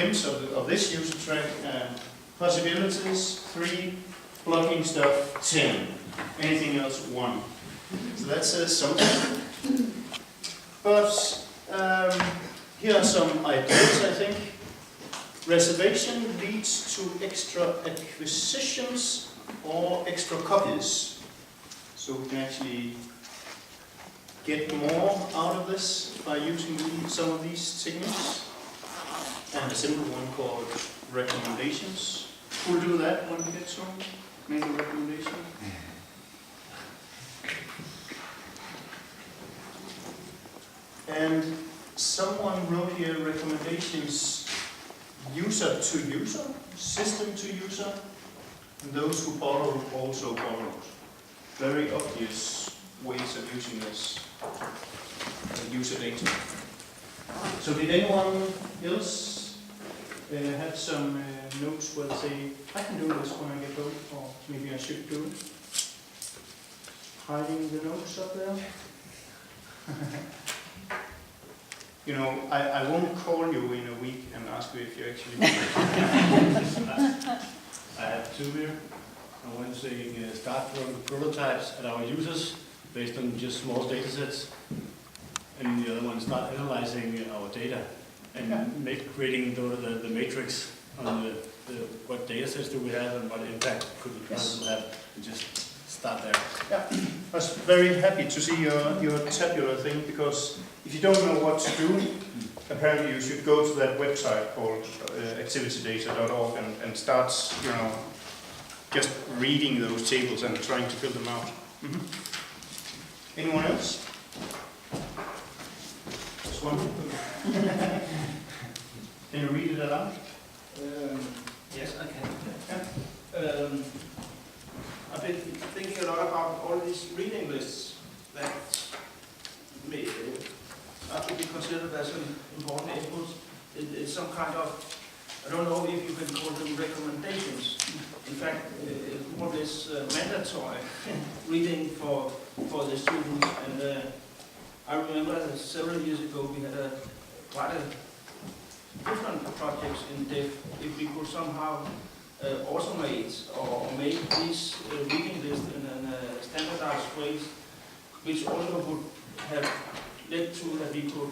glimpse of this user track. Possibilities 3, blocking stuff 10, anything else 1. So that says something. But here are some ideas, I think. Reservation leads to extra acquisitions or extra copies. So we can actually get more out of this by using some of these techniques. And a simple one called recommendations. Who'll do that when we get to make a recommendation? And someone wrote here recommendations user to user, system to user, and those who borrow also borrowed. Very obvious ways of using this user data. So did anyone else have some notes where they say, I can do this when I get home, or maybe I should do it? Hiding the notes up there? You know, I won't call you in a week and ask you if you actually do it. I have 2 here. One saying start from prototypes at our users based on just small data sets. And the other one, start analyzing our data and creating the matrix on what data sets do we have and what impact could the person have, and just start there. Yeah, I was very happy to see your tabular thing, because if you don't know what to do, apparently you should go to that website called activitydata.org and start, you know, just reading those tables and trying to fill them out. Anyone else? Just one. Can you read it aloud? Yes, I can. I've been thinking a lot about all these reading lists that may have to be considered as an important input. It's some kind of, I don't know if you can call them recommendations. In fact, it's more or less mandatory reading for the students. And I remember that several years ago we had quite a different projects in DEF. If we could somehow automate or make these reading lists in a standardized way, which also would have led to that we could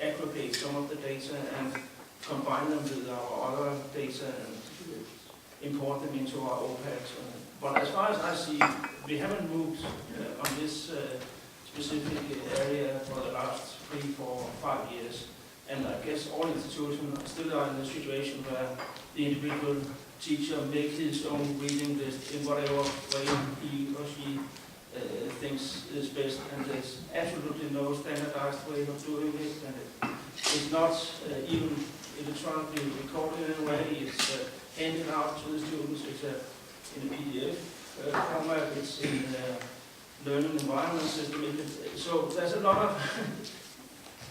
aggregate some of the data and combine them with our other data and import them into our OPACs. But as far as I see, we haven't moved on this specific area for the last 3, 4, 5 years. And I guess all institutions still are in a situation where the individual teacher makes his own reading list in whatever way he or she thinks is best, and there's absolutely no standardized way of doing it, and it's not even electronically recorded in a way. It's handed out to the students. It's in a PDF format. It's in a learning environment system. So there's a lot of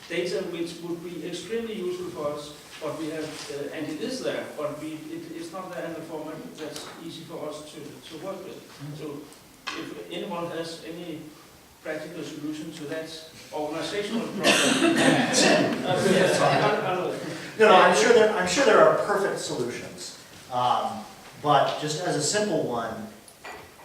data which would be extremely useful for us, but we have, and it is there, but it's not there in the format that's easy for us to work with. So if anyone has any practical solution to that organizational problem, No, I'm sure there are perfect solutions, but just as a simple one,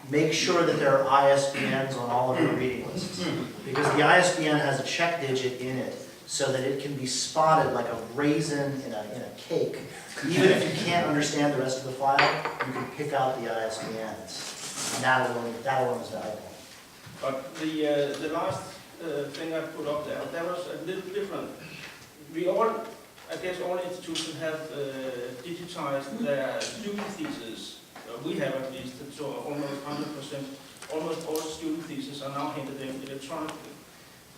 make sure that there are ISBNs on all of your reading lists, because the ISBN has a check digit in it, so that it can be spotted like a raisin in a cake. Even if you can't understand the rest of the file, you can pick out the ISBNs. And that alone is valuable. But the last thing I put up there, that was a little different. We all, I guess all institutions have digitized their student theses. We have at least, so almost 100%, almost all student theses are now handed in electronically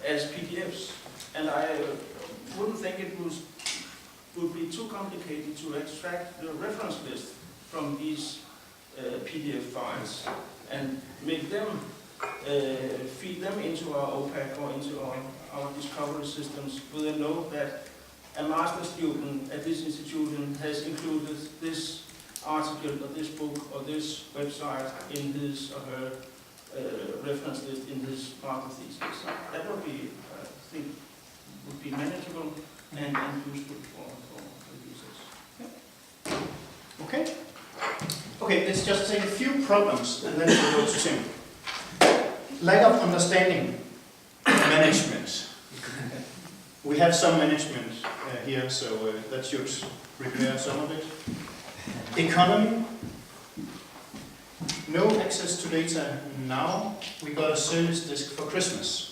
as PDFs. And I wouldn't think it would be too complicated to extract the reference list from these PDF files and make them, feed them into our OPAC or into our discovery systems with a note that a master student at this institution has included this article or this book or this website in his or her reference list in his master thesis. That would be, I think, would be manageable and useful for the users. Okay, let's just take a few problems and then we'll go to Tim. Lack of understanding management. We have some management here, so that should repair some of it. Economy. No access to data now. We got a service desk for Christmas.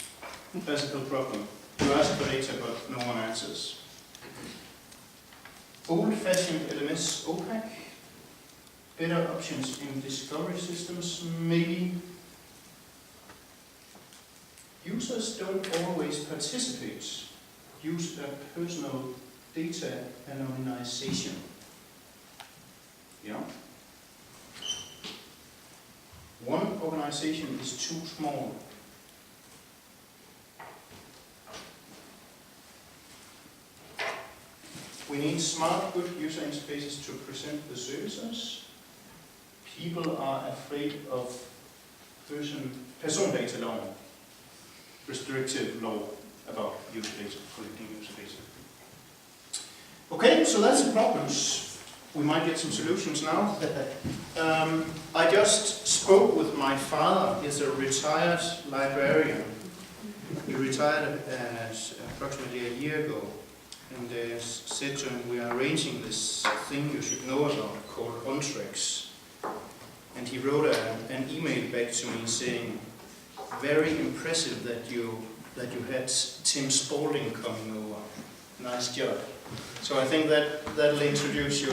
Classical problem. You ask for data, but no one answers. Old-fashioned LMS opaque. Better options in discovery systems, maybe. Users don't always participate. Use their personal data anonymization. Yeah. One organization is too small. We need smart, good user interfaces to present the services. People are afraid of person data law, restrictive law about user data, collecting user data. Okay, so that's the problems. We might get some solutions now. I just spoke with my father. He's a retired librarian. He retired approximately a year ago. And said to him, we are arranging this thing you should know about called Ontrex. And he wrote an email back to me saying, very impressive that you had Tim Spalding coming over. Nice job. So I think that'll introduce you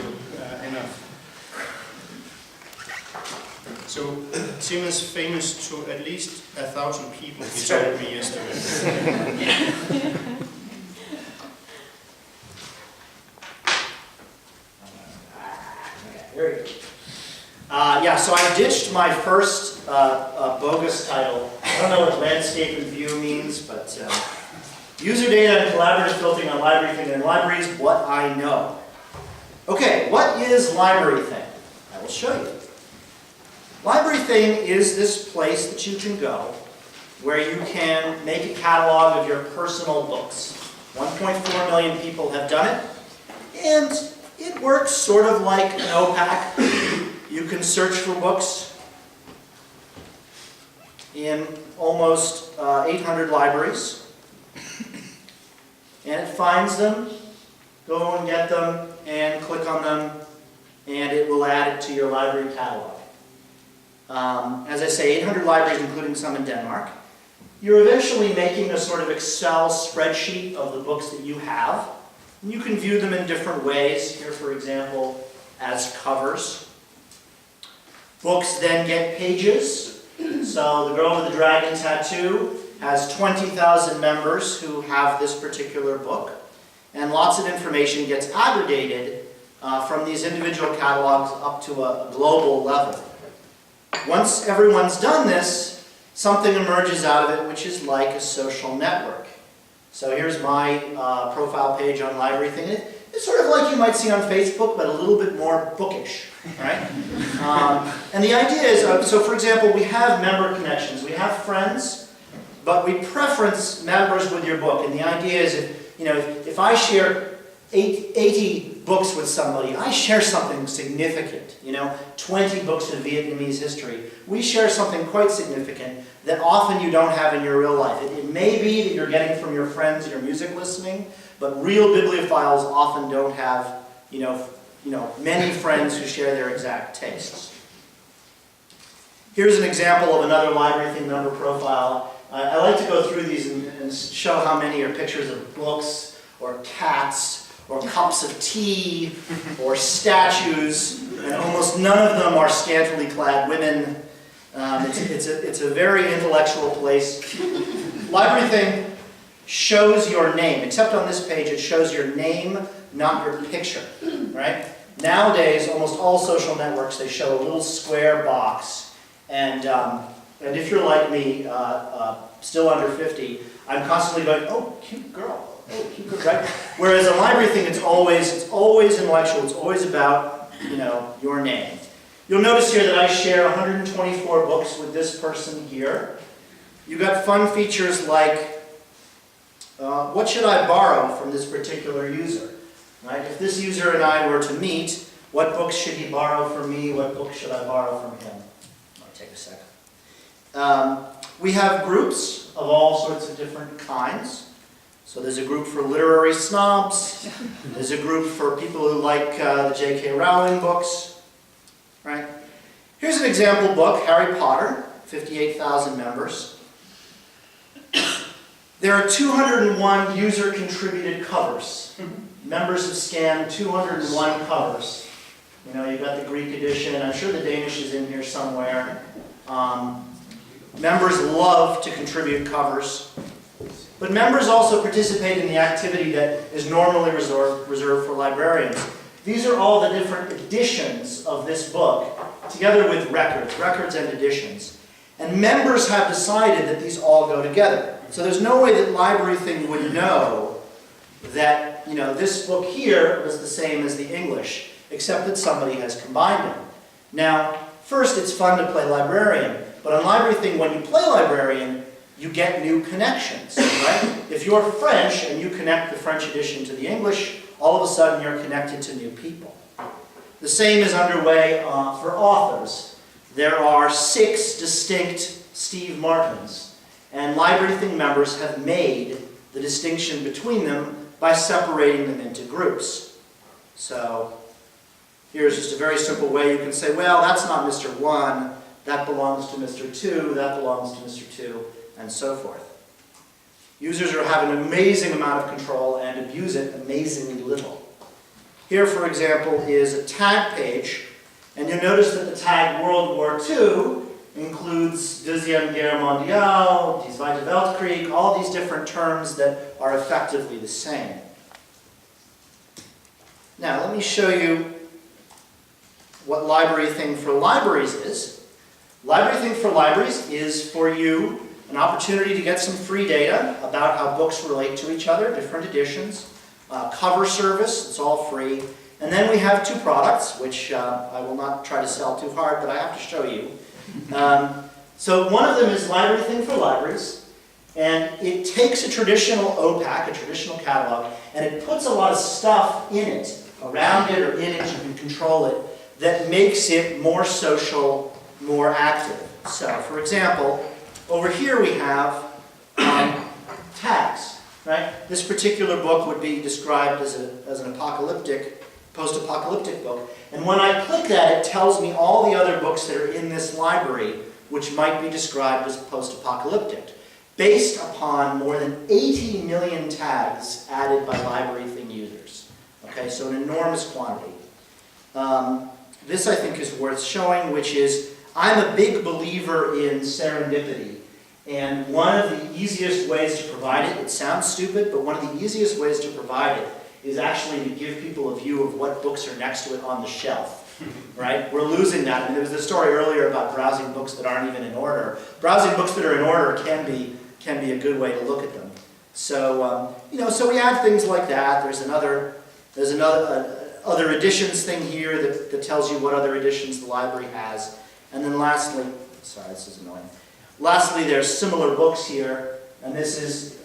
enough. So Tim is famous to at least 1,000 people, he told me yesterday. Very good. Yeah, so I ditched my first bogus title. I don't know what landscape and view means, but user data and collaborative filtering on LibraryThing and libraries, what I know. Okay, what is LibraryThing? I will show you. LibraryThing is this place that you can go where you can make a catalog of your personal books. 1.4 million people have done it, and it works sort of like an OPAC. You can search for books in almost 800 libraries, and it finds them, go and get them, and click on them, and it will add it to your library catalog. As I say, 800 libraries, including some in Denmark. You're eventually making a sort of Excel spreadsheet of the books that you have. And you can view them in different ways. Here, for example, as covers. Books then get pages. So the girl with the dragon tattoo has 20,000 members who have this particular book. And lots of information gets aggregated from these individual catalogs up to a global level. Once everyone's done this, something emerges out of it which is like a social network. So here's my profile page on LibraryThing. It's sort of like you might see on Facebook, but a little bit more bookish, right? And the idea is, so for example, we have member connections. We have friends, but we preference members with your book. And the idea is, if I share 80 books with somebody, I share something significant. 20 books of Vietnamese history. We share something quite significant that often you don't have in your real life. It may be that you're getting from your friends and your music listening, but real bibliophiles often don't have, many friends who share their exact tastes. Here's an example of another LibraryThing member profile. I like to go through these and show how many are pictures of books, or cats, or cups of tea, or statues, and almost none of them are scantily clad women. It's a very intellectual place. LibraryThing shows your name, except on this page it shows your name, not your picture, right? Nowadays, almost all social networks, they show a little square box, and if you're like me, still under 50, I'm constantly going, oh, cute girl. Oh, cute girl, right? Whereas on LibraryThing, it's always intellectual. It's always about, your name. You'll notice here that I share 124 books with this person here. You got fun features like, what should I borrow from this particular user? Right? If this user and I were to meet, What books should he borrow from me? What books should I borrow from him? Might take a second. We have groups of all sorts of different kinds. So there's a group for literary snobs. There's a group for people who like the J.K. Rowling books. Right? Here's an example book, Harry Potter, 58,000 members. There are 201 user-contributed covers. Members have scanned 201 covers. You know, you've got the Greek edition. I'm sure the Danish is in here somewhere. Members love to contribute covers. But members also participate in the activity that is normally reserved for librarians. These are all the different editions of this book, together with records and editions. And members have decided that these all go together. So there's no way that LibraryThing would know that, you know, this book here was the same as the English, except that somebody has combined them. Now, first, it's fun to play librarian, but on LibraryThing, when you play librarian, you get new connections, right? If you're French and you connect the French edition to the English, all of a sudden you're connected to new people. The same is underway for authors. There are 6 distinct Steve Martins, and LibraryThing members have made the distinction between them by separating them into groups. So here's just a very simple way you can say, well, that's not Mr. 1, that belongs to Mr. 2, that belongs to Mr. 2, and so forth. Users have an amazing amount of control and abuse it amazingly little. Here, for example, is a tag page, and you'll notice that the tag World War II includes Deuxième Guerre Mondiale, Die Zweite Weltkrieg, all these different terms that are effectively the same. Now, let me show you what LibraryThing for Libraries is. LibraryThing for Libraries is for you an opportunity to get some free data about how books relate to each other, different editions, cover service, it's all free. And then we have 2 products, which I will not try to sell too hard, but I have to show you. So one of them is LibraryThing for Libraries, and it takes a traditional OPAC, a traditional catalog, and it puts a lot of stuff in it, around it or in it, you can control it, that makes it more social, more active. So, for example, over here we have tags, right? This particular book would be described as an apocalyptic, post-apocalyptic book. And when I click that, it tells me all the other books that are in this library which might be described as post-apocalyptic, based upon more than 80 million tags added by LibraryThing users. Okay, so an enormous quantity. This I think is worth showing, which is, I'm a big believer in serendipity. And one of the easiest ways to provide it, it sounds stupid, but one of the easiest ways to provide it is actually to give people a view of what books are next to it on the shelf. Right? We're losing that. I mean, there was a story earlier about browsing books that aren't even in order. Browsing books that are in order can be a good way to look at them. So, you know, so we add things like that. There's another other editions thing here that tells you what other editions the library has. And then lastly, sorry, this is annoying. Lastly, there's similar books here, and this is,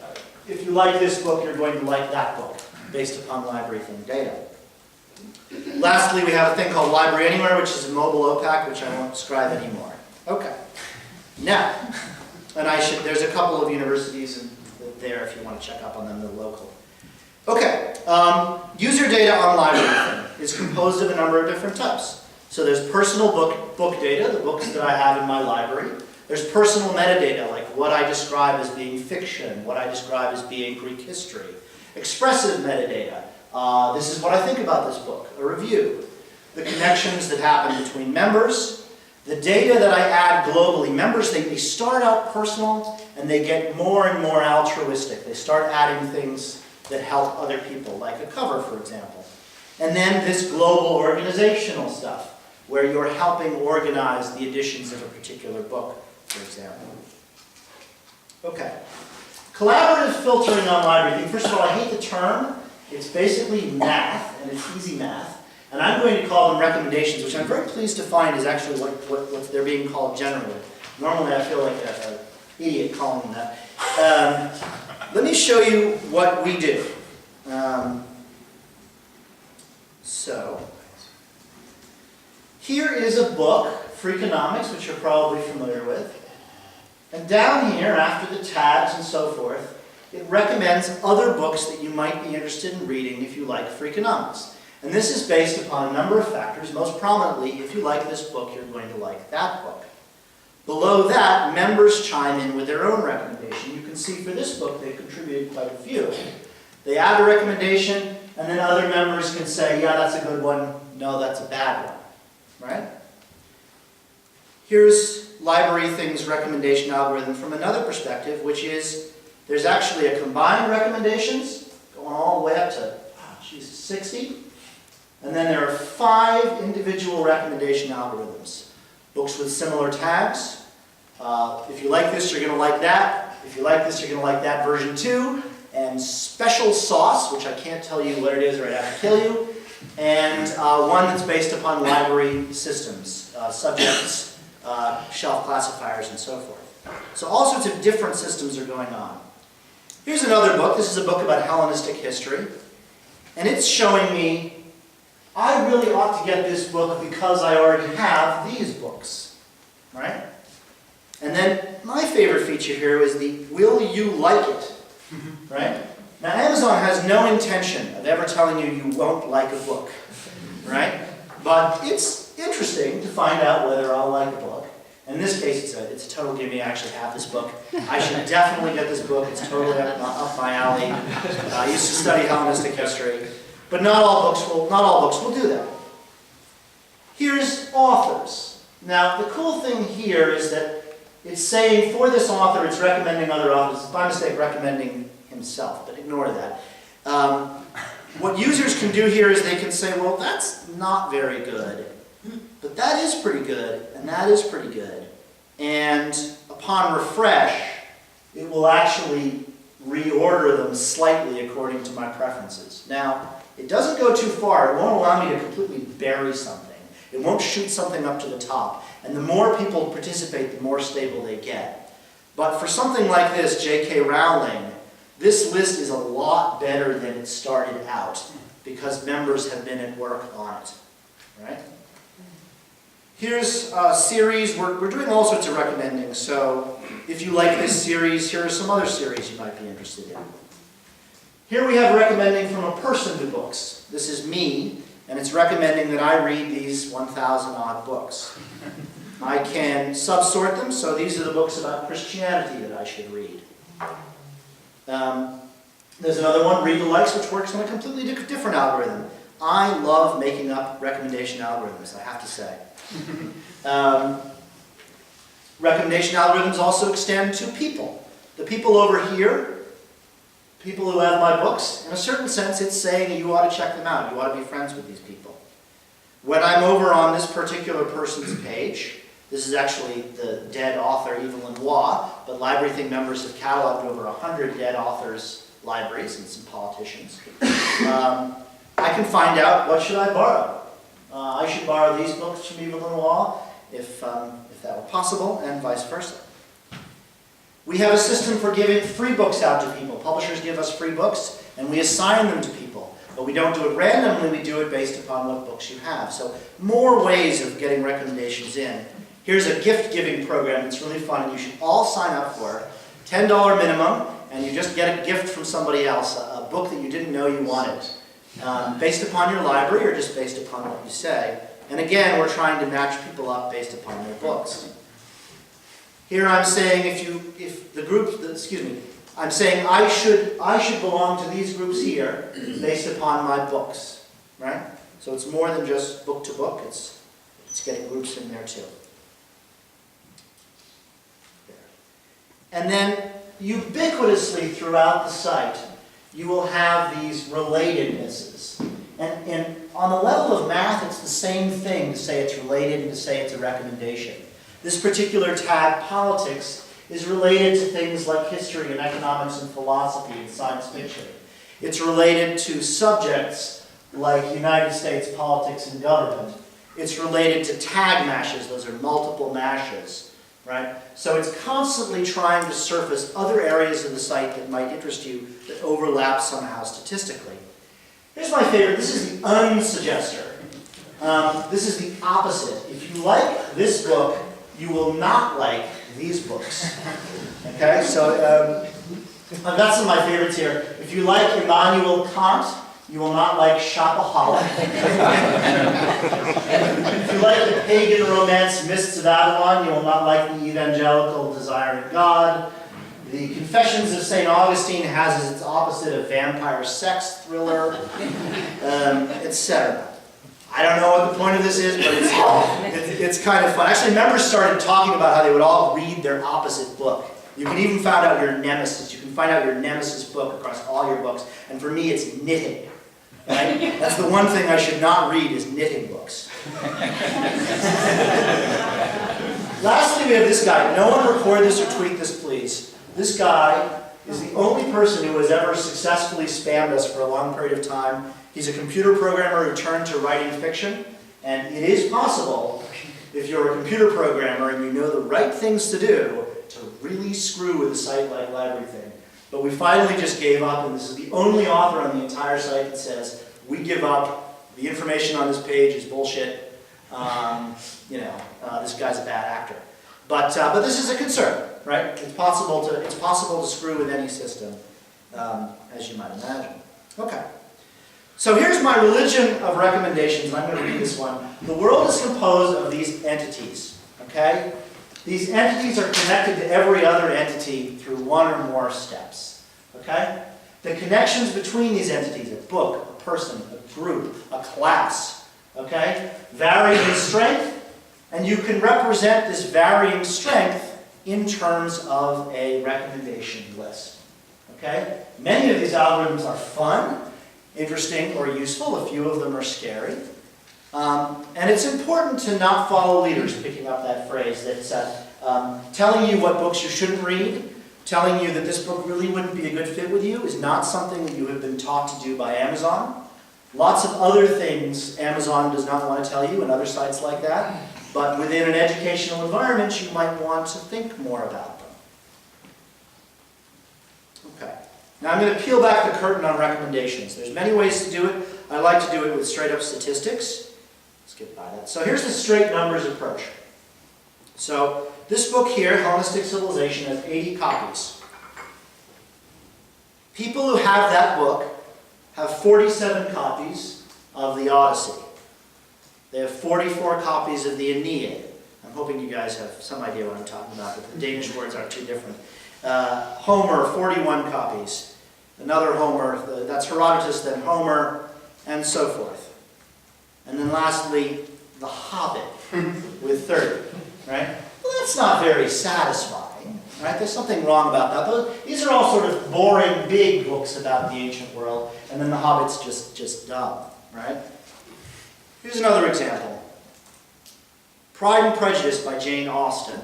if you like this book, you're going to like that book, based upon LibraryThing data. Lastly, we have a thing called Library Anywhere, which is a mobile OPAC, which I won't describe anymore. Okay. Now, and there's a couple of universities there if you want to check up on them, they're local. Okay, user data on LibraryThing is composed of a number of different types. So there's personal book data, the books that I have in my library. There's personal metadata, like what I describe as being fiction, what I describe as being Greek history. Expressive metadata, this is what I think about this book, a review. The connections that happen between members. The data that I add globally. Members, they start out personal, and they get more and more altruistic. They start adding things that help other people, like a cover, for example. And then this global organizational stuff, where you're helping organize the editions of a particular book, for example. Okay. Collaborative filtering on LibraryThing. First of all, I hate the term. It's basically math, and it's easy math. And I'm going to call them recommendations, which I'm very pleased to find is actually what they're being called generally. Normally, I feel like an idiot calling them that. Let me show you what we do. Here is a book, Freakonomics, which you're probably familiar with. And down here, after the tags and so forth, it recommends other books that you might be interested in reading if you like Freakonomics. And this is based upon a number of factors. Most prominently, if you like this book, you're going to like that book. Below that, members chime in with their own recommendation. You can see for this book, they've contributed quite a few. They add a recommendation, and then other members can say, yeah, that's a good one, no, that's a bad one, right? Here's LibraryThing's recommendation algorithm from another perspective, which is there's actually a combined recommendations going all the way up to 60. And then there are 5 individual recommendation algorithms. Books with similar tags. If you like this, you're going to like that. If you like this, you're going to like that version too. And special sauce, which I can't tell you what it is or I'd have to kill you. And one that's based upon library systems, subjects, shelf classifiers, and so forth. So all sorts of different systems are going on. Here's another book. This is a book about Hellenistic history. And it's showing me I really ought to get this book because I already have these books, right? And then my favorite feature here is the will you like it, right? Now Amazon has no intention of ever telling you you won't like a book, right? But it's interesting to find out whether I'll like a book. In this case, it's a total gimme. I actually have this book. I should definitely get this book. It's totally up my alley. I used to study Hellenistic history. But not all books will do that. Here's authors. Now, the cool thing here is that it's saying for this author, it's recommending other authors. It's by mistake recommending himself, but ignore that. What users can do here is they can say, well, that's not very good, but that is pretty good, and that is pretty good. And upon refresh, it will actually reorder them slightly according to my preferences. Now, it doesn't go too far. It won't allow me to completely bury something. It won't shoot something up to the top. And the more people participate, the more stable they get. But for something like this, J.K. Rowling, this list is a lot better than it started out because members have been at work on it, right? Here's a series. We're doing all sorts of recommending. So if you like this series, here are some other series you might be interested in. Here we have recommending from a person to books. This is me, and it's recommending that I read these 1,000 odd books. I can subsort them, so these are the books about Christianity that I should read. There's another one, Read the Likes, which works on a completely different algorithm. I love making up recommendation algorithms, I have to say. Recommendation algorithms also extend to people. The people over here, people who have my books, in a certain sense, it's saying you ought to check them out. You ought to be friends with these people. When I'm over on this particular person's page, this is actually the dead author Evelyn Waugh, but LibraryThing members have cataloged over 100 dead authors' libraries and some politicians. I can find out what should I borrow. I should borrow these books from Evelyn Waugh if that were possible, and vice versa. We have a system for giving free books out to people. Publishers give us free books, and we assign them to people. But we don't do it randomly, we do it based upon what books you have. So more ways of getting recommendations in. Here's a gift-giving program that's really fun, and you should all sign up for it. $10 minimum, and you just get a gift from somebody else, a book that you didn't know you wanted. Based upon your library, or just based upon what you say. And again, we're trying to match people up based upon their books. Here I'm saying I'm saying I should belong to these groups here based upon my books, right? So it's more than just book to book, it's getting groups in there too. And then ubiquitously throughout the site, you will have these relatednesses. And on the level of math, it's the same thing to say it's related and to say it's a recommendation. This particular tag, politics, is related to things like history and economics and philosophy and science fiction. It's related to subjects like United States politics and government. It's related to tag mashes. Those are multiple mashes, right? So it's constantly trying to surface other areas of the site that might interest you that overlap somehow statistically. Here's my favorite. This is the unsuggester. This is the opposite. If you like this book, you will not like these books. Okay, so I've got some of my favorites here. If you like Immanuel Kant, you will not like Shopaholic. If you like the pagan romance Mists of Avalon, you will not like the evangelical Desiring God. The Confessions of St. Augustine has as its opposite a vampire sex thriller, etc. I don't know what the point of this is, but it's kind of fun. Actually, members started talking about how they would all read their opposite book. You can even find out your nemesis. You can find out your nemesis book across all your books. And for me, it's knitting. Right? That's the one thing I should not read is knitting books. Lastly, we have this guy. No one record this or tweet this, please. This guy is the only person who has ever successfully spammed us for a long period of time. He's a computer programmer who turned to writing fiction. And it is possible, if you're a computer programmer and you know the right things to do, to really screw with a site like LibraryThing. But we finally just gave up, and this is the only author on the entire site that says, we give up, the information on this page is bullshit, this guy's a bad actor. But this is a concern, right? It's possible to screw with any system, as you might imagine. Okay. So here's my religion of recommendations, and I'm going to read this one. The world is composed of these entities, okay? These entities are connected to every other entity through one or more steps, okay? The connections between these entities, a book, a person, a group, a class, okay, vary in strength, and you can represent this varying strength in terms of a recommendation list, okay? Many of these algorithms are fun, interesting, or useful. A few of them are scary. And it's important to not follow leaders, picking up that phrase, that's telling you what books you shouldn't read, telling you that this book really wouldn't be a good fit with you is not something that you have been taught to do by Amazon. Lots of other things Amazon does not want to tell you and other sites like that, but within an educational environment you might want to think more about them. Okay. Now I'm going to peel back the curtain on recommendations. There's many ways to do it. I like to do it with straight up statistics. Let's get by that. So here's the straight numbers approach. So this book here, Hellenistic Civilization, has 80 copies. People who have that book have 47 copies of the Odyssey. They have 44 copies of the Aeneid. I'm hoping you guys have some idea what I'm talking about, but the Danish words aren't too different. Homer, 41 copies. Another Homer, that's Herodotus, then Homer, and so forth. And then lastly, The Hobbit, with 30, right? Well, that's not very satisfying, right? There's something wrong about that. These are all sort of boring, big books about the ancient world, and then The Hobbit's just dumb, right? Here's another example. Pride and Prejudice by Jane Austen.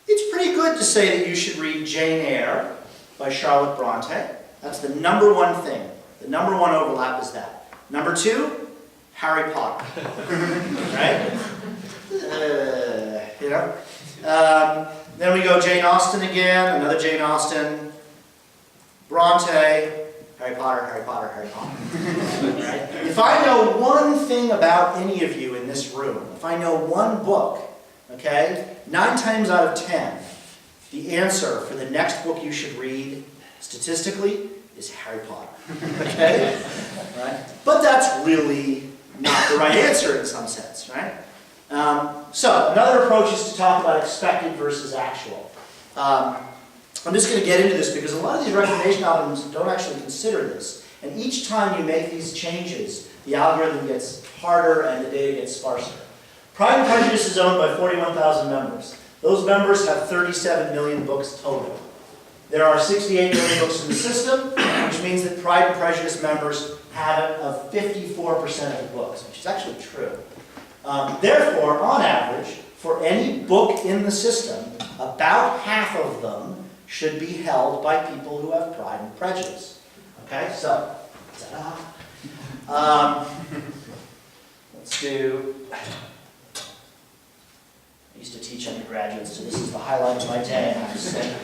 It's pretty good to say that you should read Jane Eyre by Charlotte Bronte. That's the number one thing. The number one overlap is that. Number two, Harry Potter. Right? Then we go Jane Austen again, another Jane Austen, Bronte, Harry Potter, Harry Potter, Harry Potter. Right? If I know one thing about any of you in this room, if I know one book, okay, 9 times out of 10, the answer for the next book you should read, statistically, is Harry Potter. Okay? Right? But that's really not the right answer in some sense, right? So, another approach is to talk about expected versus actual. I'm just going to get into this because a lot of these recommendation algorithms don't actually consider this. And each time you make these changes, the algorithm gets harder and the data gets sparser. Pride and Prejudice is owned by 41,000 members. Those members have 37 million books total. There are 68 million books in the system, which means that Pride and Prejudice members have 54% of the books, which is actually true. Therefore, on average, for any book in the system, about half of them should be held by people who have Pride and Prejudice. Okay, so, ta-da. Let's do... I used to teach undergraduates, so this is the highlight of my day, I have to say.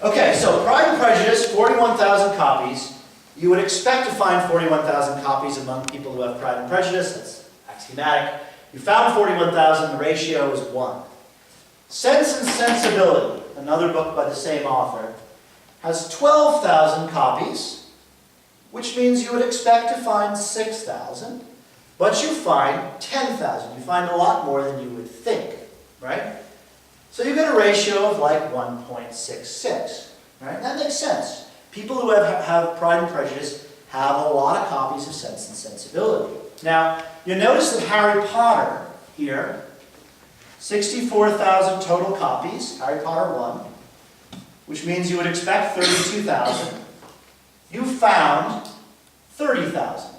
Okay, so Pride and Prejudice, 41,000 copies. You would expect to find 41,000 copies among people who have Pride and Prejudice. That's Axiomatic. You found 41,000, the ratio is 1. Sense and Sensibility, another book by the same author, has 12,000 copies, which means you would expect to find 6,000, but you find 10,000. You find a lot more than you would think, right? So you get a ratio of like 1.66, right? That makes sense. People who have Pride and Prejudice have a lot of copies of Sense and Sensibility. Now, you'll notice that Harry Potter here, 64,000 total copies, Harry Potter 1, which means you would expect 32,000. You found 30,000,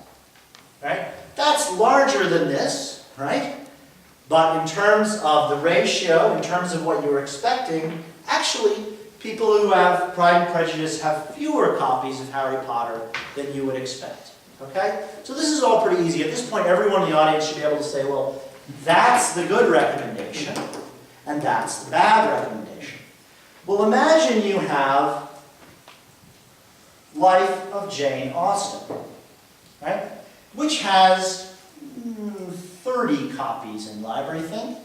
right? That's larger than this, right? But in terms of the ratio, in terms of what you're expecting, actually, people who have Pride and Prejudice have fewer copies of Harry Potter than you would expect, okay? So this is all pretty easy. At this point, everyone in the audience should be able to say, well, that's the good recommendation, and that's the bad recommendation. Well, imagine you have Life of Jane Austen, right? Which has 30 copies in LibraryThing.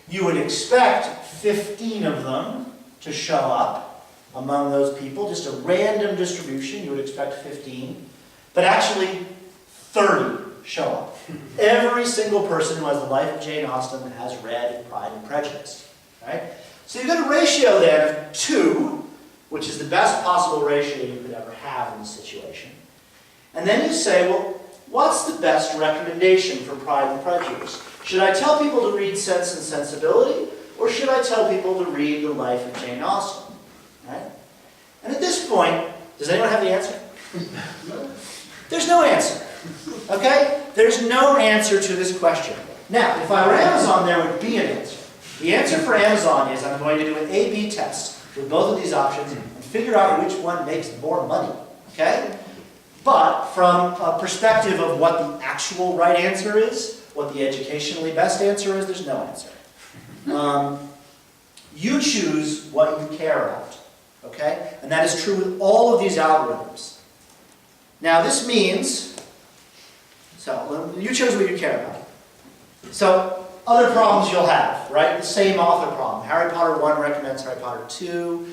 You would expect 15 of them to show up among those people, just a random distribution, you would expect 15, but actually 30 show up. Every single person who has the Life of Jane Austen has read Pride and Prejudice, right? So you get a ratio then of 2, which is the best possible ratio you could ever have in this situation. And then you say, well, what's the best recommendation for Pride and Prejudice? Should I tell people to read Sense and Sensibility, or should I tell people to read The Life of Jane Austen? Right? And at this point, does anyone have the answer? There's no answer. Okay? There's no answer to this question. Now, if I were Amazon, there would be an answer. The answer for Amazon is I'm going to do an A/B test with both of these options and figure out which one makes more money. Okay? But from a perspective of what the actual right answer is, what the educationally best answer is, there's no answer. You choose what you care about, okay? And that is true with all of these algorithms. Now this means, so you chose what you care about. So other problems you'll have, right? The same author problem. Harry Potter 1 recommends Harry Potter 2,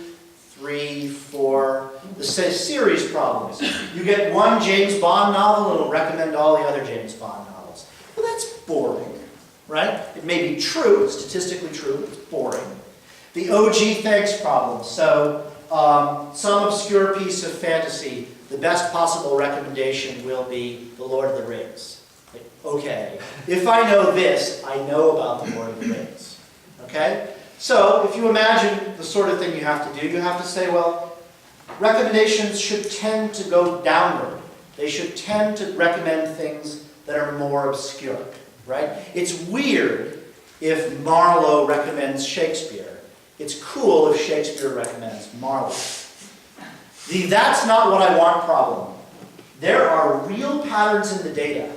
3, 4, the series problems. You get one James Bond novel, it'll recommend all the other James Bond novels. Well, that's boring, right? It may be true, statistically true, but it's boring. The OG thanks problem. So some obscure piece of fantasy, the best possible recommendation will be The Lord of the Rings. Like, okay, if I know this, I know about The Lord of the Rings. Okay? So if you imagine the sort of thing you have to do, you have to say, well, recommendations should tend to go downward. They should tend to recommend things that are more obscure, right? It's weird if Marlowe recommends Shakespeare. It's cool if Shakespeare recommends Marlowe. The that's not what I want problem. There are real patterns in the data,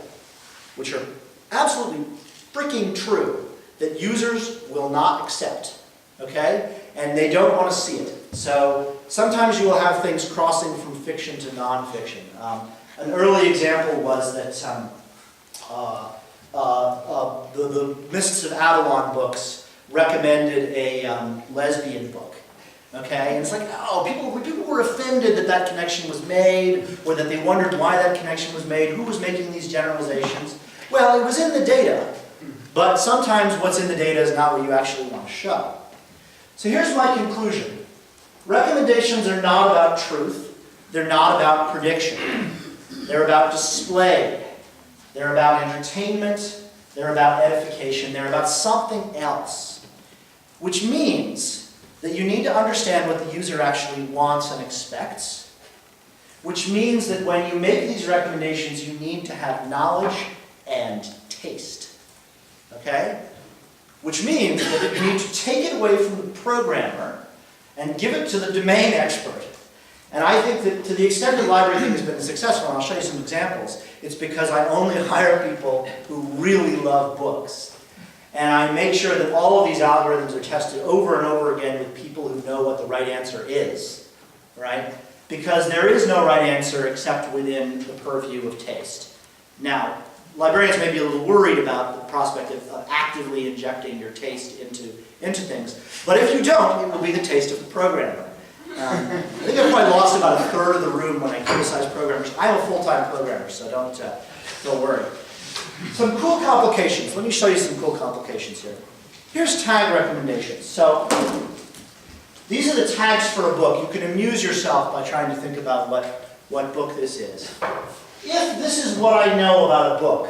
which are absolutely freaking true, that users will not accept, okay? And they don't want to see it. So sometimes you will have things crossing from fiction to nonfiction. An early example was that the Mists of Avalon books recommended a lesbian book, okay? And it's like, oh, people were offended that that connection was made, or that they wondered why that connection was made, who was making these generalizations. Well, it was in the data. But sometimes what's in the data is not what you actually want to show. So here's my conclusion. Recommendations are not about truth. They're not about prediction. They're about display. They're about entertainment. They're about edification. They're about something else. Which means that you need to understand what the user actually wants and expects. Which means that when you make these recommendations, you need to have knowledge and taste. Okay? Which means that you need to take it away from the programmer and give it to the domain expert. And I think that to the extent that LibraryThing has been successful, and I'll show you some examples, it's because I only hire people who really love books. And I make sure that all of these algorithms are tested over and over again with people who know what the right answer is. Right? Because there is no right answer except within the purview of taste. Now, librarians may be a little worried about the prospect of actively injecting your taste into things. But if you don't, it will be the taste of the programmer. I think I probably lost about a third of the room when I criticize programmers. I'm a full-time programmer, so don't worry. Some cool complications. Let me show you some cool complications here. Here's tag recommendations. So these are the tags for a book. You can amuse yourself by trying to think about what book this is. If this is what I know about a book,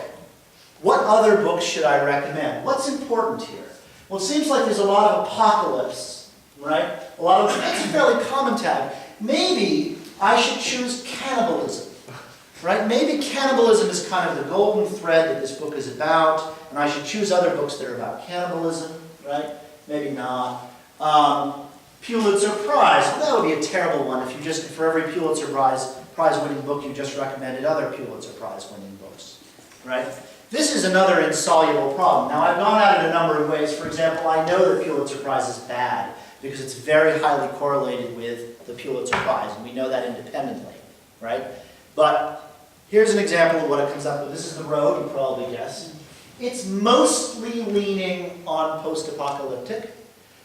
what other books should I recommend? What's important here? Well, it seems like there's a lot of apocalypse, right? That's a fairly common tag. Maybe I should choose cannibalism, right? Maybe cannibalism is kind of the golden thread that this book is about, and I should choose other books that are about cannibalism, right? Maybe not. Pulitzer Prize, well, that would be a terrible one if you just, for every Pulitzer Prize winning book, you just recommended other Pulitzer Prize winning books, right? This is another insoluble problem. Now, I've gone at it a number of ways. For example, I know that Pulitzer Prize is bad because it's very highly correlated with the Pulitzer Prize, and we know that independently, right? But here's an example of what it comes up with. This is The Road, you probably guess. It's mostly leaning on post-apocalyptic,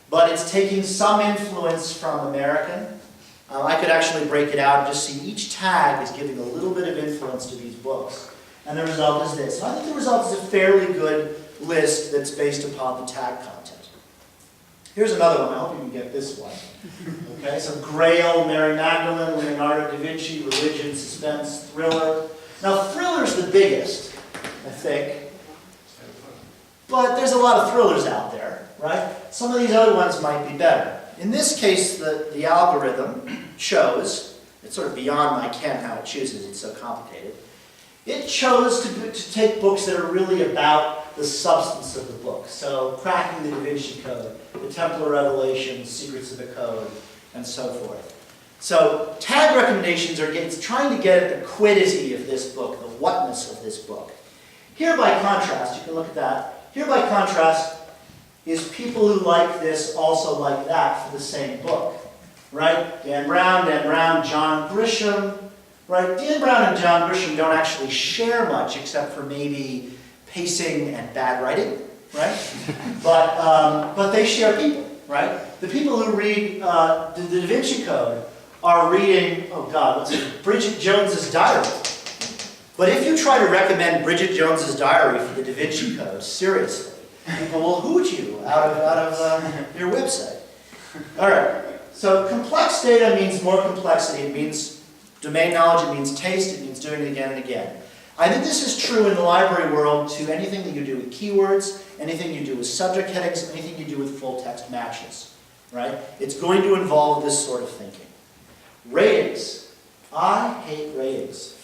but it's taking some influence from American. I could actually break it out and just see each tag is giving a little bit of influence to these books. And the result is this. So I think the result is a fairly good list that's based upon the tag content. Here's another one. I hope you can get this one. Okay, so Grail, Mary Magdalene, Leonardo da Vinci, religion, suspense, thriller. Now, thriller's the biggest, I think. But there's a lot of thrillers out there, right? Some of these other ones might be better. In this case, the algorithm chose, it's sort of beyond my ken how it chooses, it's so complicated. It chose to take books that are really about the substance of the book. So, Cracking the Da Vinci Code, The Templar Revelations, Secrets of the Code, and so forth. So, tag recommendations it's trying to get at the quiddity of this book, the whatness of this book. Here, by contrast, you can look at that. Here, by contrast, is people who like this also like that for the same book, right? Dan Brown, John Grisham, right? Dan Brown and John Grisham don't actually share much except for maybe pacing and bad writing, right? But they share people, right? The people who read the Da Vinci Code are reading, oh God, what's it? Bridget Jones's Diary. But if you try to recommend Bridget Jones's Diary for the Da Vinci Code, seriously, people will hoot you out of your website. All right, so complex data means more complexity. It means domain knowledge, it means taste, it means doing it again and again. I think this is true in the library world to anything that you do with keywords, anything you do with subject headings, anything you do with full text matches, right? It's going to involve this sort of thinking. Ratings. I hate ratings.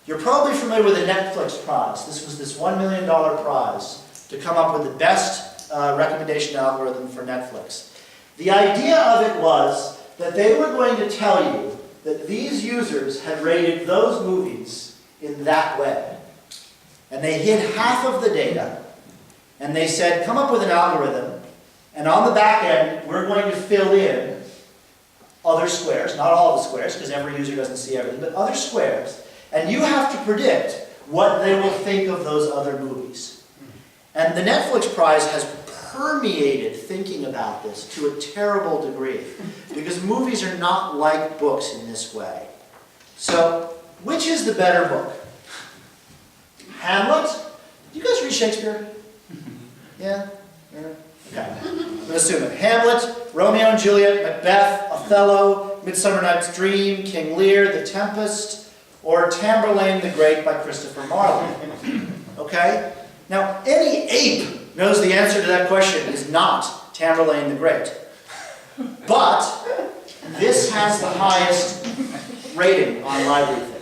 You're probably familiar with the Netflix prize. This was this $1 million prize to come up with the best recommendation algorithm for Netflix. The idea of it was that they were going to tell you that these users had rated those movies in that way. And they hid half of the data, and they said, come up with an algorithm, and on the back end, we're going to fill in other squares, not all the squares, because every user doesn't see everything, but other squares, and you have to predict what they will think of those other movies. And the Netflix prize has permeated thinking about this to a terrible degree, because movies are not like books in this way. So, which is the better book? Hamlet? Do you guys read Shakespeare? Yeah? Okay. I'm going to assume it. Hamlet, Romeo and Juliet, Macbeth, Othello, Midsummer Night's Dream, King Lear, The Tempest, or Tamburlaine the Great by Christopher Marlowe. Okay? Now, any ape knows the answer to that question is not Tamburlaine the Great. But this has the highest rating on LibraryThing.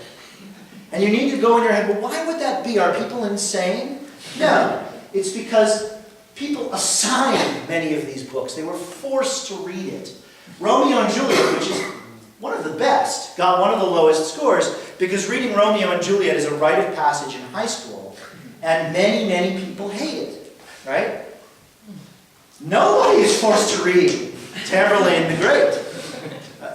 And you need to go in your head, well, why would that be? Are people insane? No. It's because people assigned many of these books. They were forced to read it. Romeo and Juliet, which is one of the best, got one of the lowest scores because reading Romeo and Juliet is a rite of passage in high school, and many, many people hate it, right? Nobody is forced to read Tamburlaine the Great.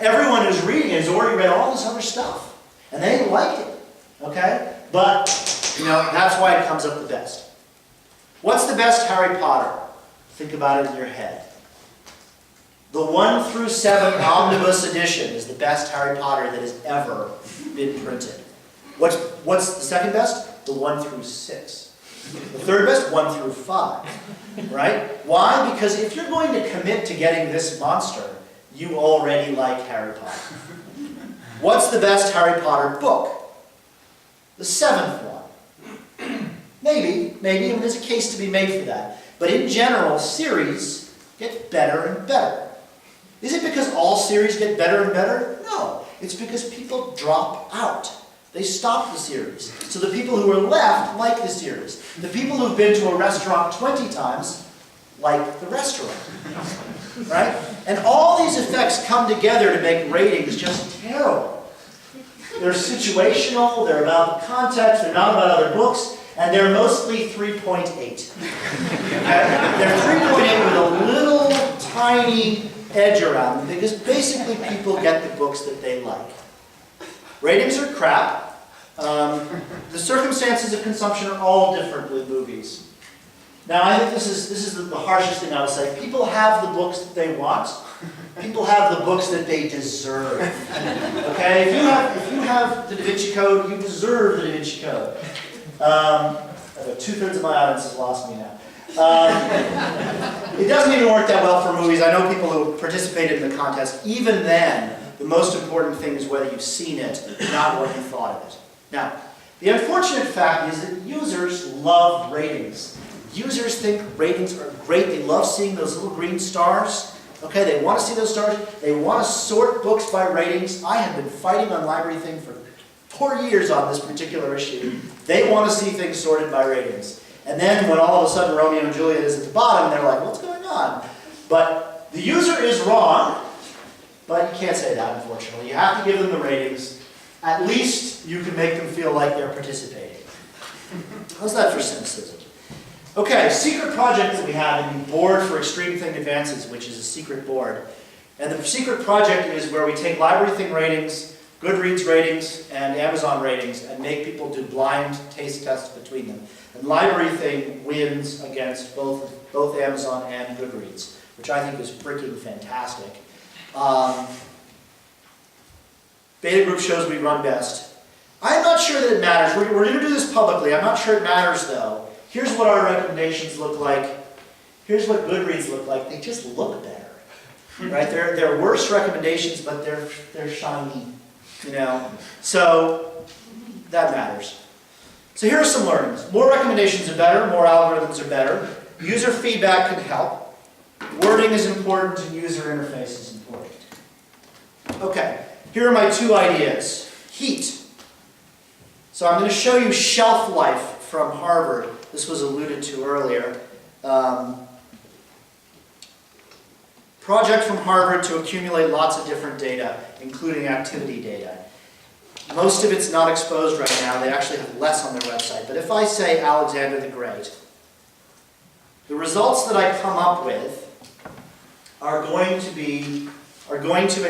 Everyone who's reading it has already read all this other stuff, and they liked it, okay? But You know, that's why it comes up the best. What's the best Harry Potter? Think about it in your head. The 1 through 7 omnibus edition is the best Harry Potter that has ever been printed. What's the second best? The 1 through 6. The third best? 1 through 5. Right? Why? Because if you're going to commit to getting this monster, you already like Harry Potter. What's the best Harry Potter book? The 7th one. Maybe, and there's a case to be made for that. But in general, series get better and better. Is it because all series get better and better? No. It's because people drop out. They stop the series. So the people who are left like the series. The people who've been to a restaurant 20 times like the restaurant. Right? And all these effects come together to make ratings just terrible. They're situational, they're about the context, they're not about other books, and they're mostly 3.8. They're 3.8 with a little tiny edge around them because basically people get the books that they like. Ratings are crap. The circumstances of consumption are all different with movies. Now, I think this is the harshest thing I will say. People have the books that they want. People have the books that they deserve. Okay? If you have the Da Vinci Code, you deserve the Da Vinci Code. About 2/3 of my audience has lost me now. It doesn't even work that well for movies. I know people who participated in the contest. Even then, the most important thing is whether you've seen it, not what you thought of it. Now, the unfortunate fact is that users love ratings. Users think ratings are great. They love seeing those little green stars. Okay, they want to see those stars. They want to sort books by ratings. I have been fighting on LibraryThing for 4 years on this particular issue. They want to see things sorted by ratings. And then when all of a sudden Romeo and Juliet is at the bottom, they're like, what's going on? But the user is wrong, but you can't say that, unfortunately. You have to give them the ratings. At least you can make them feel like they're participating. How's that for cynicism? Okay, secret project that we have in the Board for Extreme Thing Advances, which is a secret board. And the secret project is where we take LibraryThing ratings, Goodreads ratings, and Amazon ratings, and make people do blind taste tests between them. And LibraryThing wins against both Amazon and Goodreads, which I think is freaking fantastic. Beta group shows we run best. I'm not sure that it matters. We're going to do this publicly. I'm not sure it matters, though. Here's what our recommendations look like. Here's what Goodreads look like. They just look better, right? They're worse recommendations, but they're shiny, you know. So that matters. So here are some learnings. More recommendations are better. More algorithms are better. User feedback can help. Wording is important, and user interface is important. Okay, here are my 2 ideas. Heat. So I'm going to show you shelf life from Harvard. This was alluded to earlier. Project from Harvard to accumulate lots of different data, including activity data. Most of it's not exposed right now. They actually have less on their website. But if I say Alexander the Great, the results that I come up with are going to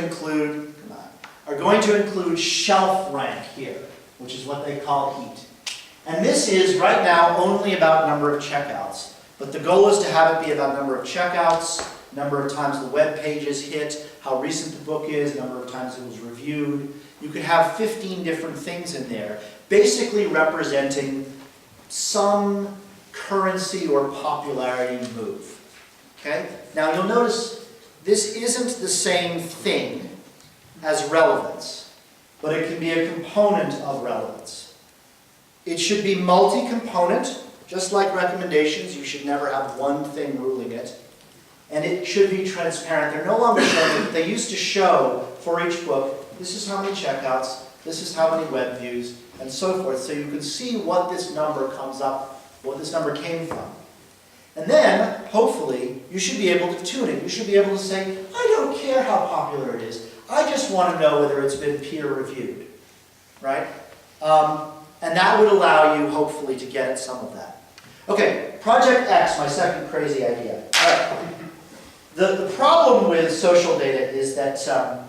include shelf rank here, which is what they call heat. And this is right now only about number of checkouts. But the goal is to have it be about number of checkouts, number of times the web page is hit, how recent the book is, number of times it was reviewed. You could have 15 different things in there, basically representing some currency or popularity move. Okay? Now you'll notice this isn't the same thing as relevance, but it can be a component of relevance. It should be multi-component, just like recommendations. You should never have one thing ruling it. And it should be transparent. They're no longer showing it. They used to show for each book, this is how many checkouts, this is how many web views, and so forth. So you can see what this number comes up, what this number came from. And then, hopefully, you should be able to tune it. You should be able to say, I don't care how popular it is. I just want to know whether it's been peer-reviewed. Right? And that would allow you, hopefully, to get at some of that. Okay, Project X, my second crazy idea. All right. The problem with social data is that,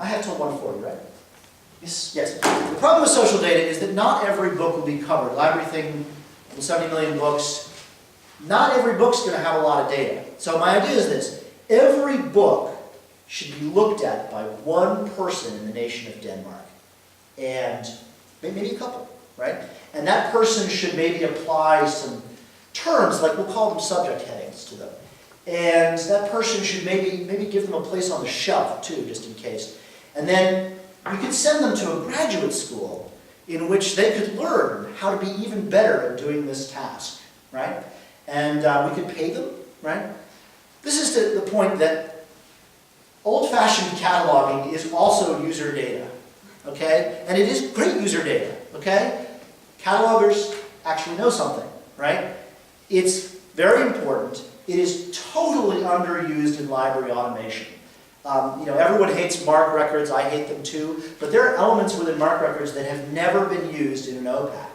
I have till 1:40, right? Yes. The problem with social data is that not every book will be covered. LibraryThing almost 70 million books. Not every book's going to have a lot of data. So my idea is this. Every book should be looked at by one person in the nation of Denmark. And maybe a couple, right? And that person should maybe apply some terms, like we'll call them subject headings to them. And that person should maybe give them a place on the shelf too, just in case. And then we could send them to a graduate school in which they could learn how to be even better at doing this task, right? And we could pay them, right? This is to the point that old-fashioned cataloging is also user data, okay? And it is great user data, okay? Catalogers actually know something, right? It's very important. It is totally underused in library automation. Everyone hates MARC records. I hate them too. But there are elements within MARC records that have never been used in an OPAC,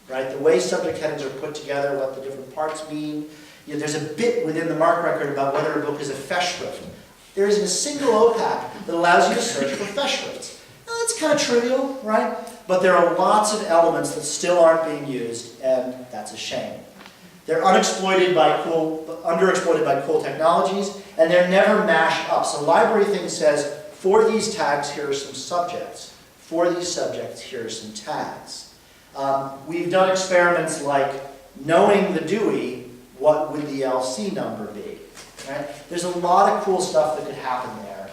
right? The way subject headings are put together, what the different parts mean. There's a bit within the MARC record about whether a book is a Festschrift. There isn't a single OPAC that allows you to search for Festschrifts. Now, that's kind of trivial, right? But there are lots of elements that still aren't being used, and that's a shame. They're underexploited by cool technologies, and they're never mashed up. So LibraryThing says, for these tags, here are some subjects. For these subjects, here are some tags. We've done experiments like knowing the Dewey, what would the LC number be? Right? There's a lot of cool stuff that could happen there.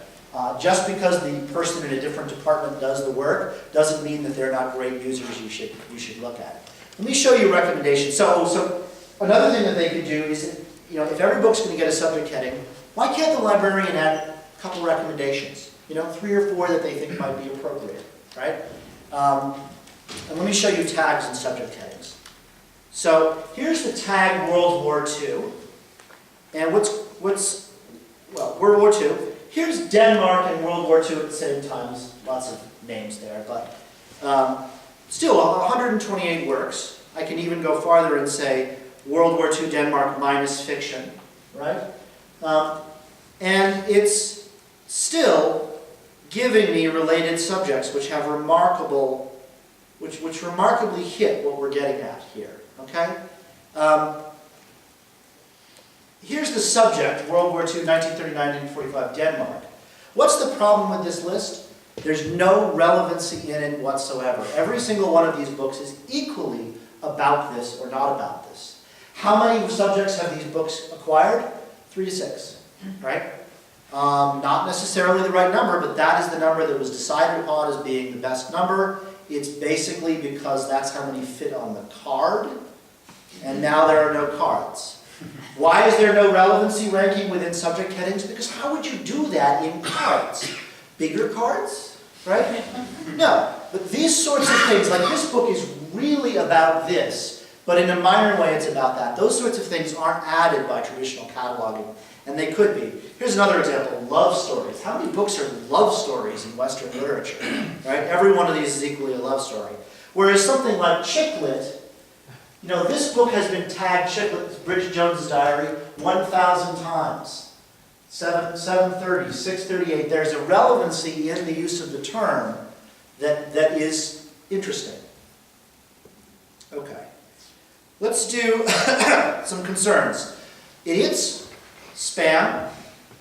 Just because the person in a different department does the work doesn't mean that they're not great users you should look at. Let me show you recommendations. So another thing that they could do is, if every book's going to get a subject heading, why can't the librarian add a couple recommendations? 3 or 4 that they think might be appropriate, right? And let me show you tags and subject headings. So here's the tag World War II. And World War II. Here's Denmark and World War II at the same time. There's lots of names there, but still 128 works. I can even go farther and say World War II Denmark minus fiction, right? And it's still giving me related subjects which have which remarkably hit what we're getting at here, okay? Here's the subject, World War II, 1939-1945, Denmark. What's the problem with this list? There's no relevancy in it whatsoever. Every single one of these books is equally about this or not about this. How many subjects have these books acquired? 3 to 6, right? Not necessarily the right number, but that is the number that was decided upon as being the best number. It's basically because that's how many fit on the card, and now there are no cards. Why is there no relevancy ranking within subject headings? Because how would you do that in cards? Bigger cards, right? No, but these sorts of things, like this book is really about this, but in a minor way it's about that. Those sorts of things aren't added by traditional cataloging, and they could be. Here's another example, love stories. How many books are love stories in Western literature, right? Every one of these is equally a love story. Whereas something like chick lit, this book has been tagged chick lit, Bridget Jones's Diary, 1,000 times. 730, 638. There's a relevancy in the use of the term that is interesting. Okay. Let's do some concerns. Idiots, spam,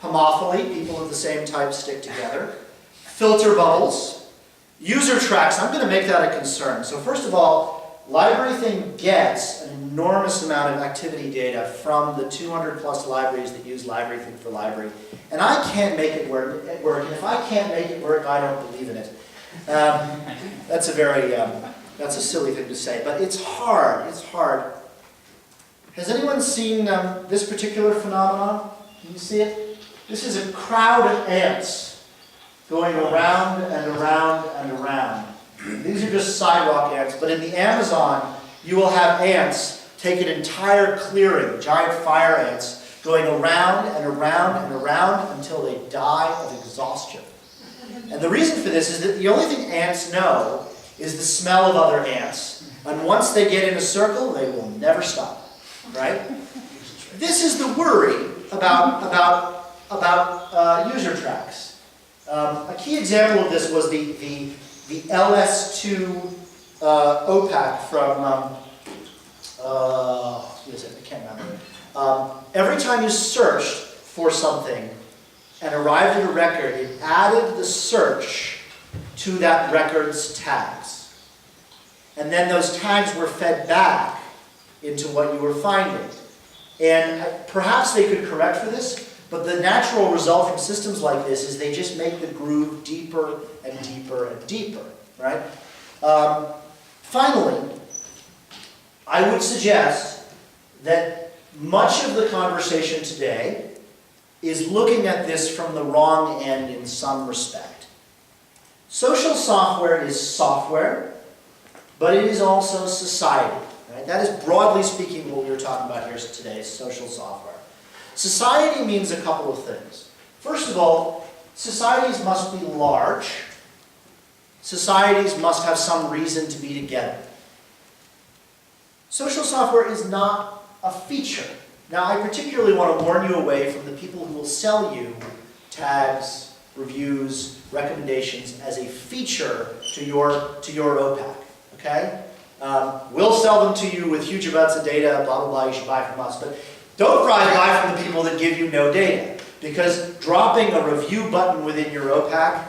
homophily, people of the same type stick together, filter bubbles, user tracks. I'm going to make that a concern. So first of all, LibraryThing gets an enormous amount of activity data from the 200 plus libraries that use LibraryThing for library. And I can't make it work. And if I can't make it work, I don't believe in it. That's a silly thing to say, but it's hard. It's hard. Has anyone seen this particular phenomenon? Can you see it? This is a crowd of ants going around and around and around. These are just sidewalk ants, but in the Amazon, you will have ants take an entire clearing, giant fire ants, going around and around and around until they die of exhaustion. And the reason for this is that the only thing ants know is the smell of other ants. And once they get in a circle, they will never stop, right? This is the worry about user tracks. A key example of this was the LS2 OPAC from Yes, I can't remember. Every time you searched for something and arrived at a record, it added the search to that record's tags. And then those tags were fed back into what you were finding. And perhaps they could correct for this, but the natural result from systems like this is they just make the groove deeper and deeper and deeper, right? Finally, I would suggest that much of the conversation today is looking at this from the wrong end in some respect. Social software is software, but it is also society. Right? That is, broadly speaking, what we were talking about here today, is social software. Society means a couple of things. First of all, societies must be large. Societies must have some reason to be together. Social software is not a feature. Now, I particularly want to warn you away from the people who will sell you tags, reviews, recommendations as a feature to your OPAC, okay? We'll sell them to you with huge amounts of data, blah, blah, blah, you should buy from us. But don't buy from the people that give you no data. Because dropping a review button within your OPAC,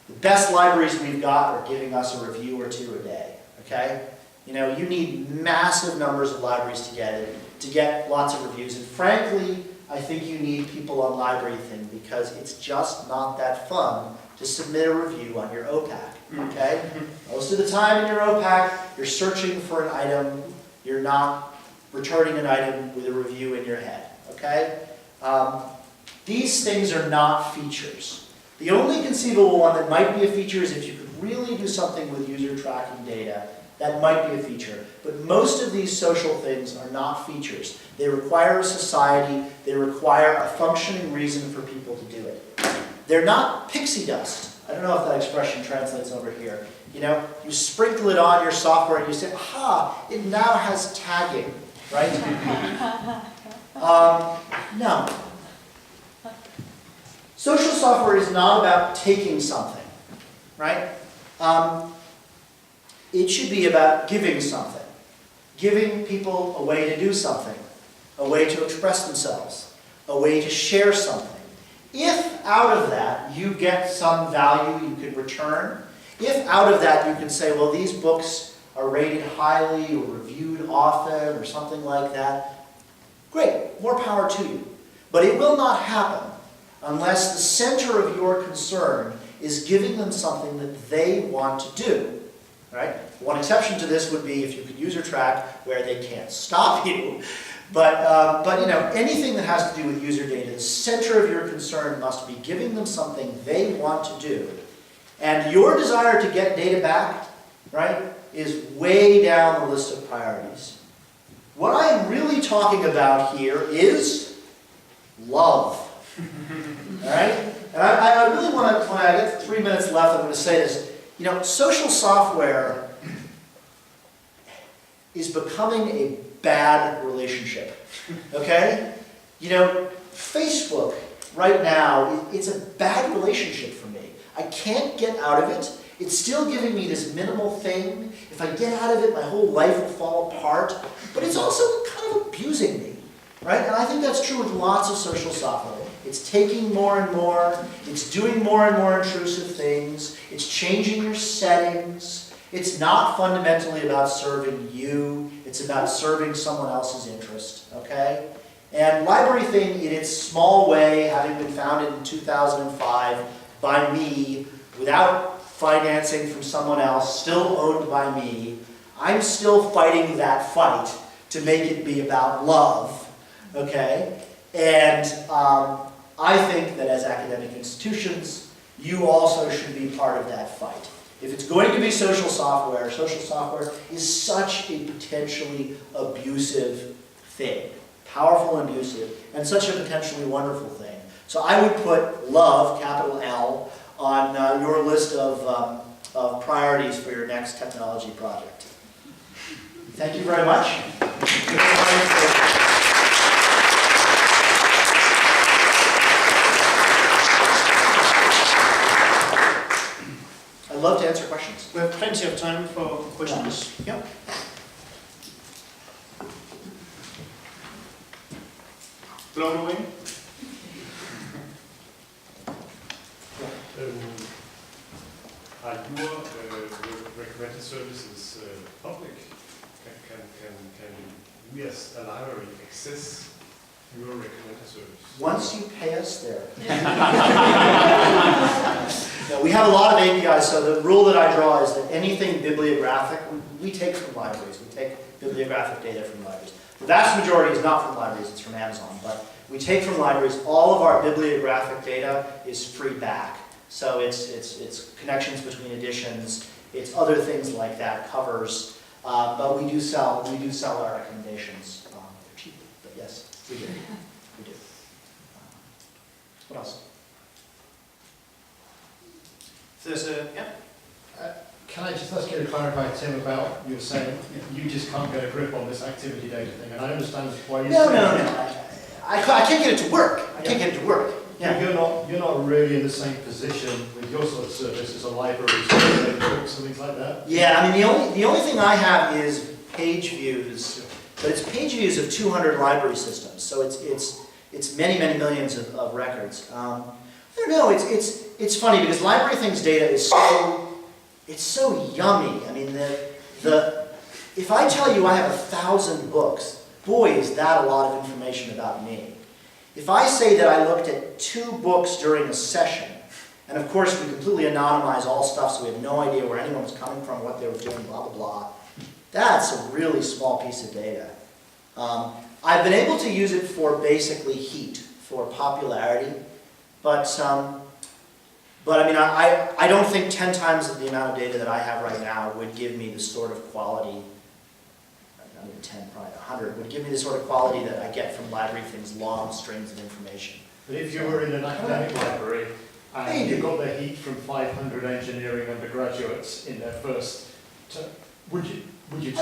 the best libraries we've got are giving us a review or two a day, okay? You know, you need massive numbers of libraries to get lots of reviews. And frankly, I think you need people on LibraryThing because it's just not that fun to submit a review on your OPAC, okay? Most of the time in your OPAC, you're searching for an item, you're not returning an item with a review in your head, okay? These things are not features. The only conceivable one that might be a feature is if you could really do something with user tracking data. That might be a feature. But most of these social things are not features. They require a society. They require a functioning reason for people to do it. They're not pixie dust. I don't know if that expression translates over here. You know, you sprinkle it on your software and you say, aha, it now has tagging, right? No. Social software is not about taking something, right? It should be about giving something. Giving people a way to do something, a way to express themselves, a way to share something. If out of that you get some value you can return, if out of that you can say, well, these books are rated highly or reviewed often or something like that, great, more power to you. But it will not happen unless the center of your concern is giving them something that they want to do. Right? One exception to this would be if you could user track where they can't stop you. But you know, anything that has to do with user data, the center of your concern must be giving them something they want to do. And your desire to get data back, right, is way down the list of priorities. What I'm really talking about here is love. All right? And I really want to, when I get 3 minutes left, I'm going to say this. You know, social software is becoming a bad relationship, okay? You know, Facebook right now, it's a bad relationship for me. I can't get out of it. It's still giving me this minimal thing. If I get out of it, my whole life will fall apart. But it's also kind of abusing me, right? And I think that's true with lots of social software. It's taking more and more, it's doing more and more intrusive things, it's changing your settings. It's not fundamentally about serving you, it's about serving someone else's interest, okay? And LibraryThing, in its small way, having been founded in 2005 by me, without financing from someone else, still owned by me, I'm still fighting that fight to make it be about love, okay? And I think that as academic institutions, you also should be part of that fight. If it's going to be social software is such a potentially abusive thing. Powerful and abusive, and such a potentially wonderful thing. So I would put love, capital L, on your list of priorities for your next technology project. Thank you very much. I'd love to answer questions. We have plenty of time for questions. Yep. blown away? Are your recommended services public? Can we as a library access your recommended service? Once you pay us there. No, we have a lot of APIs, so the rule that I draw is that anything bibliographic, we take from libraries. We take bibliographic data from libraries. The vast majority is not from libraries, it's from Amazon, but we take from libraries. All of our bibliographic data is free back. So it's connections between editions, it's other things like that, covers, but we do sell our recommendations. They're cheap, but yes, we do. We do. What else? There's a, yeah. Can I just ask you to clarify, Tim, about you were saying you just can't get a grip on this activity data thing, and I understand why you're saying No. I can't get it to work. I can't get it to work. Yeah. You're not really in the same position with your sort of service as a library, so books and things like that. Yeah, I mean the only thing I have is page views, but it's page views of 200 library systems, so it's many millions of records. I don't know. It's funny because LibraryThing's data is so yummy. I mean if I tell you I have 1,000 books, boy is that a lot of information about me. If I say that I looked at 2 books during a session, and of course we completely anonymize all stuff so we have no idea where anyone was coming from, what they were doing, blah, blah, blah, that's a really small piece of data. I've been able to use it for basically heat, for popularity, but I mean, I don't think 10 times the amount of data that I have right now would give me the sort of quality, I mean 10, probably 100, would give me the sort of quality that I get from LibraryThing's long strings of information. But if you were in an academic library and you got the heat from 500 engineering undergraduates in their first term, would you take it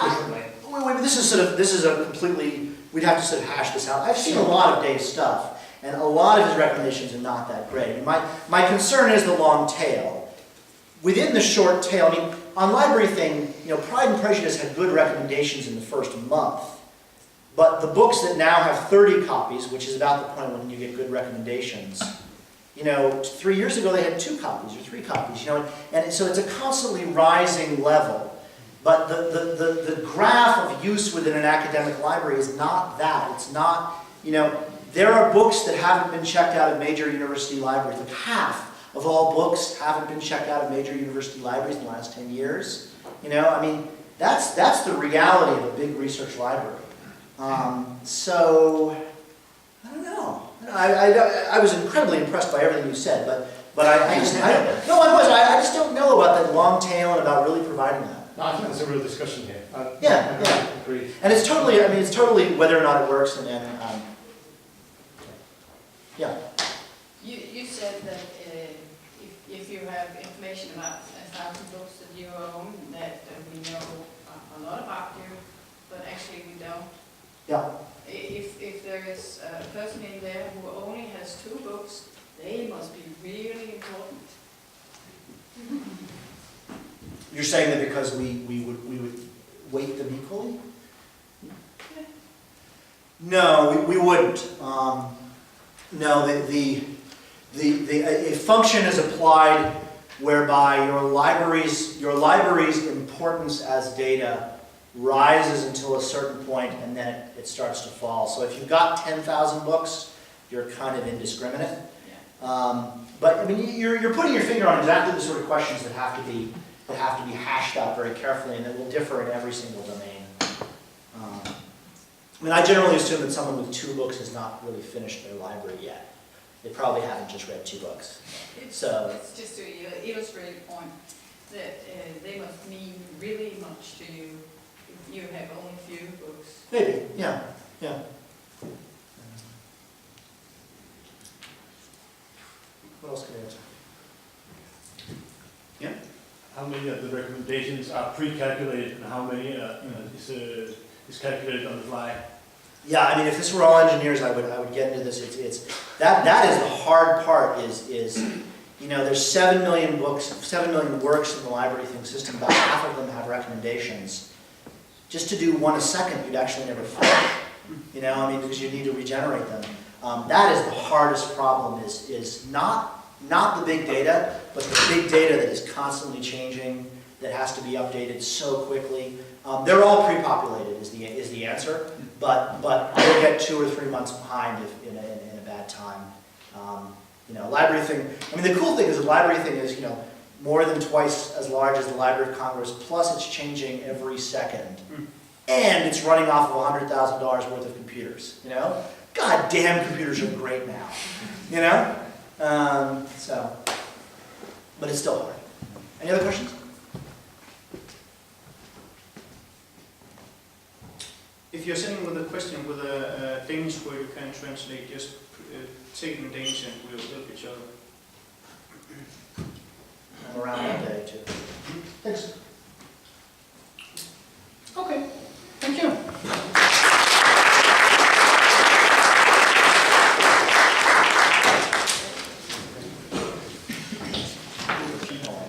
differently? This is a completely, we'd have to sort of hash this out. I've seen a lot of Dave's stuff, and a lot of his recommendations are not that great. I mean, my concern is the long tail. Within the short tail, I mean, on LibraryThing, Pride and Prejudice had good recommendations in the first month, but the books that now have 30 copies, which is about the point when you get good recommendations, 3 years ago they had 2 copies or 3 copies, and so it's a constantly rising level. But the graph of use within an academic library is not that. It's not, there are books that haven't been checked out of major university libraries. Like half of all books haven't been checked out of major university libraries in the last 10 years. I mean, that's the reality of a big research library. So, I don't know. I was incredibly impressed by everything you said, but I just don't know about that long tail and about really providing that. No, I think that's a real discussion here. Yeah. I agree. And it's totally whether or not it works, and yeah. You said that if you have information about 1,000 books that you own, that we know a lot about you, but actually we don't. Yeah. If there is a person in there who only has 2 books, they must be really important. You're saying that because we would weight them equally? No, we wouldn't. No, a function is applied whereby your library's importance as data rises until a certain point and then it starts to fall. So if you've got 10,000 books, you're kind of indiscriminate. But I mean, you're putting your finger on exactly the sort of questions that have to be hashed out very carefully and that will differ in every single domain. I mean, I generally assume that someone with 2 books has not really finished their library yet. They probably haven't just read 2 books. It's just to illustrate the point that they must mean really much to you if you have only few books. Maybe, yeah. What else can I answer? Yeah? How many of the recommendations are pre-calculated and how many is calculated on the fly? Yeah, I mean, if this were all engineers, I would get into this. That is the hard part. There's 7 million books, 7 million works in the LibraryThing system. About half of them have recommendations. Just to do one a second, you'd actually never finish. You know, I mean, because you need to regenerate them. That is the hardest problem, is not the big data, but the big data that is constantly changing, that has to be updated so quickly. They're all pre-populated is the answer, but you'll get 2 or 3 months behind if in a bad time. You know, LibraryThing, I mean, the cool thing is that LibraryThing is, you know, more than twice as large as the Library of Congress, plus it's changing every second. And it's running off of $100,000 worth of computers, you know? God damn, computers are great now, you know? But it's still hard. Any other questions? If you're sitting with a question with a Danish word you can translate, just take it in Danish and we'll help each other. I'm around that day too. Thanks. Okay.